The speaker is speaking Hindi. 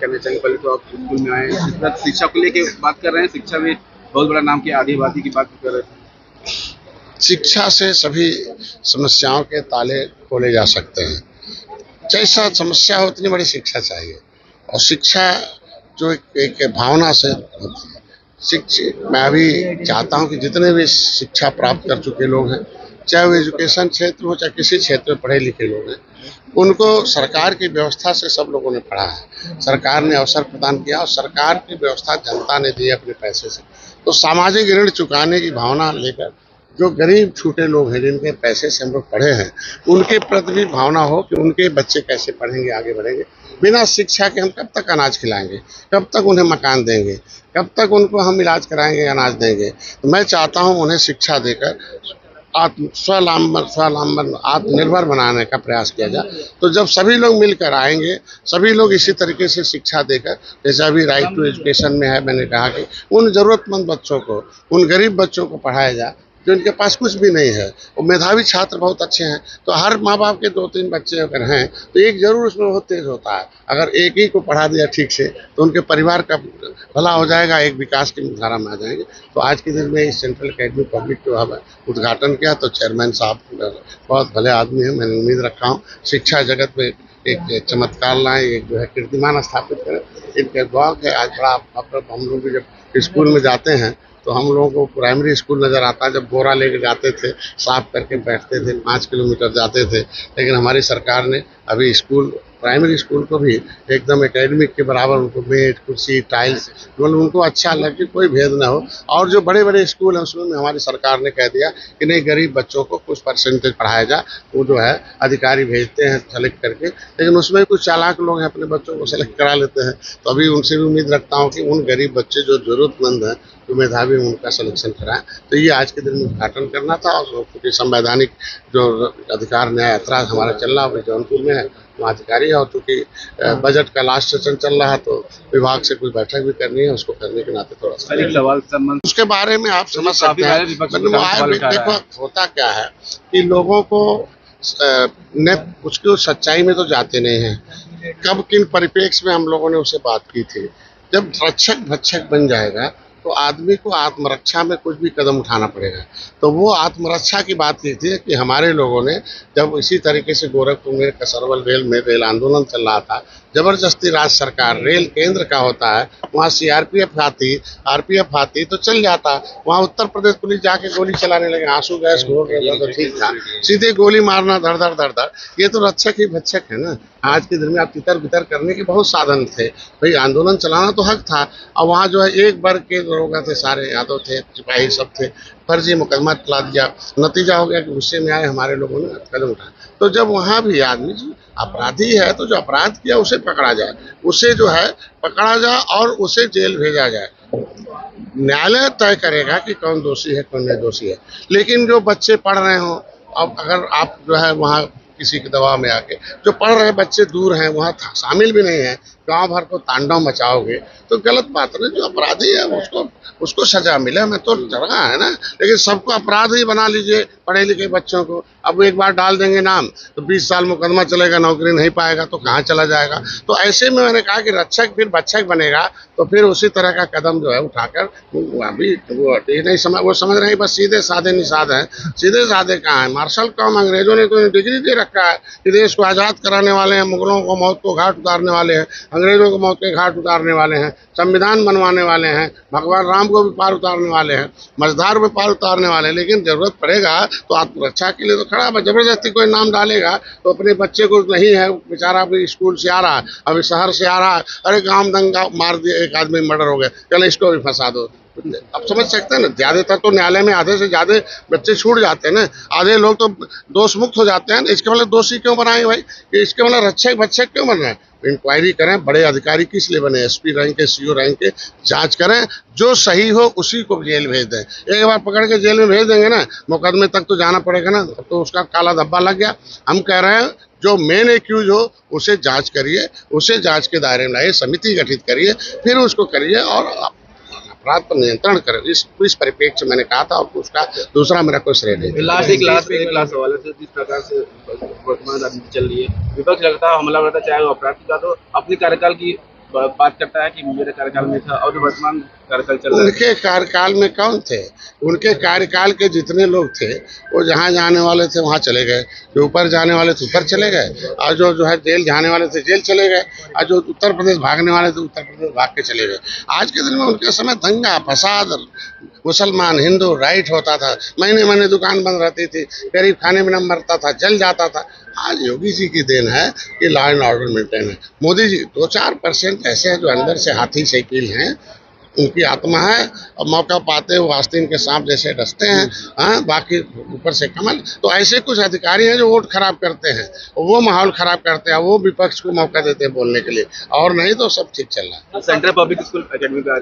कहना चाहेंगे? पहले तो आप स्कूल में आए, शिक्षा को लेके बात कर रहे हैं, शिक्षा में बहुत बड़ा नाम किया, आदिवासी की बात कर रहे थे। शिक्षा से सभी समस्याओं के ताले खोले जा सकते हैं। जैसा समस्या हो उतनी बड़ी शिक्षा चाहिए, और शिक्षा जो एक भावना से होती है। मैं अभी चाहता हूं कि जितने भी शिक्षा प्राप्त कर चुके लोग हैं, चाहे वो एजुकेशन क्षेत्र हो, चाहे किसी क्षेत्र में पढ़े लिखे लोग हैं, उनको सरकार की व्यवस्था से सब लोगों ने पढ़ा है। सरकार ने अवसर प्रदान किया, और सरकार की व्यवस्था जनता ने दी अपने पैसे से। तो सामाजिक ऋण चुकाने की भावना लेकर जो गरीब छूटे लोग हैं, जिनके पैसे से हम लोग पढ़े हैं, उनके प्रति भी भावना हो कि उनके बच्चे कैसे पढ़ेंगे, आगे बढ़ेंगे। बिना शिक्षा के हम कब तक अनाज खिलाएंगे, कब तक उन्हें मकान देंगे, कब तक उनको हम इलाज कराएंगे, अनाज देंगे। तो मैं चाहता हूं उन्हें शिक्षा देकर स्वावलंबन आत्मनिर्भर बनाने का प्रयास किया जाए। तो जब सभी लोग मिलकर आएंगे, सभी लोग इसी तरीके से शिक्षा देकर, जैसे अभी राइट टू एजुकेशन में है, मैंने कहा कि उन जरूरतमंद बच्चों को, उन गरीब बच्चों को पढ़ाया जाए जो इनके पास कुछ भी नहीं है। और मेधावी छात्र बहुत अच्छे हैं, तो हर माँ बाप के 2-3 बच्चे अगर हैं तो एक जरूर उसमें बहुत तेज होता है। अगर एक ही को पढ़ा दिया ठीक से तो उनके परिवार का भला हो जाएगा, एक विकास की धारा में आ जाएंगे। तो आज के दिन में इस सेंट्रल अकेडमी पब्लिक जो है उद्घाटन किया, तो चेयरमैन साहब बहुत भले आदमी हैं। मैंने उम्मीद रखा हूँ शिक्षा जगत में एक चमत्कार लाएं, एक जो है कीर्तिमान स्थापित करें। इनका गौरव है। आज बड़ा हम लोग जब स्कूल में जाते हैं तो हम लोगों को प्राइमरी स्कूल नज़र आता है, जब बोरा लेके जाते थे, साफ करके बैठते थे, 5 किलोमीटर जाते थे। लेकिन हमारी सरकार ने अभी प्राइमरी स्कूल को भी एकदम एकेडमिक के बराबर उनको बेड, कुर्सी, टाइल्स, मतलब उनको अच्छा लगे, कोई भेद ना हो। और जो बड़े बड़े स्कूल हैं उसमें हमारी सरकार ने कह दिया कि नहीं, गरीब बच्चों को कुछ परसेंटेज पढ़ाया जाए। वो जो है अधिकारी भेजते हैं सेलेक्ट करके, लेकिन उसमें कुछ चालाक लोग हैं, अपने बच्चों को सेलेक्ट करा लेते हैं। तो अभी उनसे भी उम्मीद रखता हूँ कि उन गरीब बच्चे जो जरूरतमंद हैं, जो मेधावी, उनका सिलेक्शन कराएं। तो ये आज के दिन में उद्घाटन करना था। और क्योंकि संवैधानिक जो अधिकार न्याय ऐतराज हमारा चल रहा है जौनपुर में है, वहाँ अधिकारी है। और चूँकि बजट का लास्ट सेशन चल रहा है, तो विभाग से कुछ बैठक भी करनी है, उसको करने के नाते थोड़ा सा सवाल उसके बारे में आप समझ सकते हैं। देखो होता क्या है कि लोगों को उसकी सच्चाई में तो जाते नहीं हैं। कब किन परिप्रेक्ष्य में हम लोगों ने उसे बात की थी। जब रक्षक भक्षक बन जाएगा तो आदमी को आत्मरक्षा में कुछ भी कदम उठाना पड़ेगा। तो वो आत्मरक्षा की बात की थी कि हमारे लोगों ने जब इसी तरीके से गोरखपुर में कसरवल रेल में रेल आंदोलन चल रहा था, जबरदस्ती राज्य सरकार, रेल केंद्र का होता है, वहाँ सीआरपीएफ आती तो चल जाता। वहाँ उत्तर प्रदेश पुलिस जाके गोली चलाने लगे, आंसू गैस घोल रहे थे, तो ठीक था। सीधे गोली मारना, धड़ धड़, ये तो रक्षक ही भक्षक है ना। आज के दिन में आप तितर बितर करने के बहुत साधन थे, भाई आंदोलन चलाना तो हक था। और वहाँ जो है एक वर्ग के लोग थे, सारे यादव थे, सिपाही सब थे, फर्जी मुकदमा चला दिया। नतीजा हो गया कि गुस्से में आए हमारे लोगों ने कदम उठाया। तो जब वहाँ भी आदमी अपराधी है तो जो अपराध किया उसे पकड़ा जाए, उसे जो है पकड़ा जाए और उसे जेल भेजा जाए। न्यायालय तय करेगा कि कौन दोषी है, कौन निर्दोषी है। लेकिन जो बच्चे पढ़ रहे हो, अब अगर आप जो है वहाँ किसी के दबाव में आके, जो पढ़ रहे बच्चे दूर हैं, वहाँ शामिल भी नहीं है, गांव भर को तांडव मचाओगे तो गलत बात है। जो अपराधी है उसको सजा मिले, मैं तो जगह है ना। लेकिन सबको अपराधी बना लीजिए, पढ़े लिखे बच्चों को। अब एक बार डाल देंगे नाम तो 20 साल मुकदमा चलेगा, नौकरी नहीं पाएगा तो कहाँ चला जाएगा। तो ऐसे में मैंने कहा कि रक्षक फिर भक्षक बनेगा, तो फिर उसी तरह का कदम जो है उठाकर अभी वो समझ रहे हैं बस सीधे साधे निषाद हैं। सीधे साधे कहाँ है? मार्शल कौम अंग्रेजों ने तो डिग्री दे रखा है कि देश को आज़ाद कराने वाले हैं, मुगलों को मौत को घाट उतारने वाले हैं, अंग्रेजों को मौत के घाट उतारने वाले हैं, संविधान बनवाने वाले हैं, भगवान राम को भी पार उतारने वाले हैं, मझधार में पार उतारने वाले हैं। लेकिन जरूरत पड़ेगा तो आत्मरक्षा के लिए तो खड़ा है। जबरदस्ती कोई नाम डालेगा तो अपने बच्चे को नहीं है, बेचारा अभी स्कूल से आ रहा है, अभी शहर से आ रहा है, अरे गांव दंगा मार दिया, एक आदमी मर्डर हो गया, चलो इसको भी फंसा दो। अब समझ सकते हैं ना। ज्यादातर तो न्यायालय में आधे से ज्यादा बच्चे छूट जाते हैं ना, आधे लोग तो दोष मुक्त हो जाते हैं। इसके मतलब दोषी क्यों बनाए भाई? कि इसके मतलब रक्षक भक्षक क्यों बन रहे हैं? इंक्वायरी करें, बड़े अधिकारी किस लिए बने, एसपी रैंक के, सीओ रैंक के, जांच करें, जो सही हो उसी को जेल भेज दें। एक बार पकड़ के जेल में भेज देंगे ना, मुकदमे तक तो जाना पड़ेगा ना, तो उसका काला धब्बा लग गया। हम कह रहे हैं जो मेन एक्यूज हो उसे जांच करिए, उसे जांच के दायरे में लाइए, समिति गठित करिए, फिर उसको करिए और अपराध पर नियंत्रण करें। इस परिप्रेक्ष्य मैंने कहा था, और उसका दूसरा मेरा कोई श्रेय नहीं। लास्ट सवाल है। जिस प्रकार से वर्तमान राजनीति चल रही है, विपक्ष लगता है हमला करता, चाहे वो अपराध की बात हो, अपने कार्यकाल की बात करता है कि मेरे कार्यकाल में था और जो वर्तमान कार्यकाल चल रहा है। उनके कार्यकाल में कौन थे? उनके कार्यकाल के जितने लोग थे वो जहाँ जाने वाले थे वहाँ चले गए, जो ऊपर जाने वाले थे ऊपर चले गए, और जो है जेल जाने वाले थे जेल चले गए, और जो उत्तर प्रदेश भागने वाले थे उत्तर प्रदेश भाग के चले गए। आज के दिन में उनके समय दंगा फसाद, मुसलमान हिंदू राइट होता था, महीने महीने दुकान बंद रहती थी, गरीब खाने में न मरता था, जल जाता था। आज योगी जी की देन है कि लॉ एंड ऑर्डर मेंटेन है। मोदी जी 2-4% ऐसे हैं जो अंदर से हाथी शकील हैं, उनकी आत्मा है, और मौका पाते वो आस्तीन के सांप जैसे डसते हैं। हाँ, बाकी ऊपर से कमल। तो ऐसे कुछ अधिकारी हैं जो वोट खराब करते हैं, वो माहौल खराब करते हैं, वो विपक्ष को मौका देते हैं बोलने के लिए, और नहीं तो सब ठीक चल रहा है। सेंट्रल पब्लिक स्कूल अकेडमी का